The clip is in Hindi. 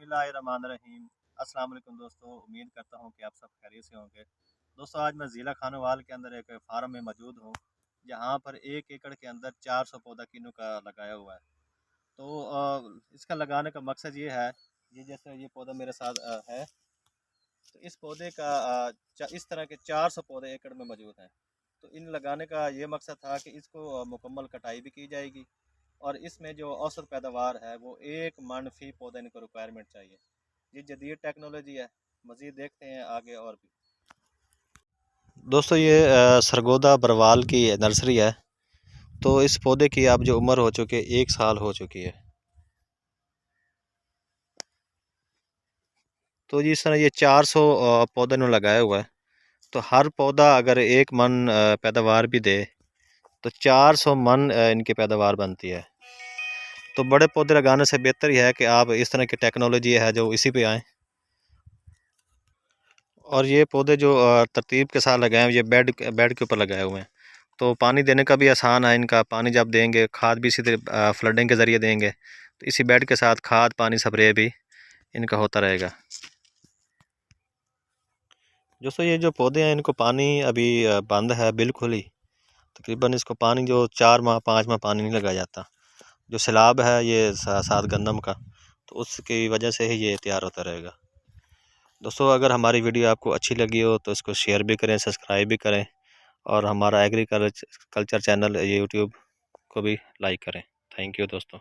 बिस्मिल्लाहिर्रहमानिर्रहीम। अस्सलाम वालेकुम दोस्तों, उम्मीद करता हूँ कि आप सब खैरियत से होंगे। दोस्तों, आज मैं ज़िला खानोवाल के अंदर एक फार्म में मौजूद हूँ, जहाँ पर 1 एकड़ के अंदर 400 पौधा किन्नू का लगाया हुआ है। तो इसका लगाने का मकसद ये है, ये जैसे ये पौधा मेरे साथ है, तो इस पौधे का इस तरह के 400 पौधे एकड़ में मौजूद हैं। तो इन लगाने का ये मकसद था कि इसको मुकम्मल कटाई भी की जाएगी और इसमें जो औसत पैदावार है वो 1 मन फ़ी पौधा इनको रिक्वायरमेंट चाहिए। ये जदीद टेक्नोलॉजी है। मज़ीद देखते हैं आगे और भी। दोस्तों, ये सरगोदा बरवाल की नर्सरी है। तो इस पौधे की अब जो उम्र हो चुकी है 1 साल हो चुकी है। तो जी इस तरह ये 400 पौधे ने लगाया हुआ है। तो हर पौधा अगर 1 मन पैदावार भी दे तो 400 मन इनकी पैदावार बनती है। तो बड़े पौधे लगाने से बेहतर ही है कि आप इस तरह की टेक्नोलॉजी है जो इसी पे आएँ। और ये पौधे जो तरतीब के साथ लगाए हैं, ये बेड बेड के ऊपर लगाए हुए हैं। तो पानी देने का भी आसान है इनका। पानी जब देंगे, खाद भी सीधे फ्लडिंग के ज़रिए देंगे, तो इसी बेड के साथ खाद पानी स्प्रे भी इनका होता रहेगा। दोस्तों, ये जो पौधे हैं इनको पानी अभी बंद है बिल्कुल ही। तकरीबन इसको पानी जो 4 माह 5 माह पानी नहीं लगाया जाता। जो सैलाब है ये साथ गंदम का, तो उसकी वजह से ही ये तैयार होता रहेगा। दोस्तों, अगर हमारी वीडियो आपको अच्छी लगी हो तो इसको शेयर भी करें, सब्सक्राइब भी करें और हमारा एग्रीकल्चर चैनल यूट्यूब को भी लाइक करें। थैंक यू दोस्तों।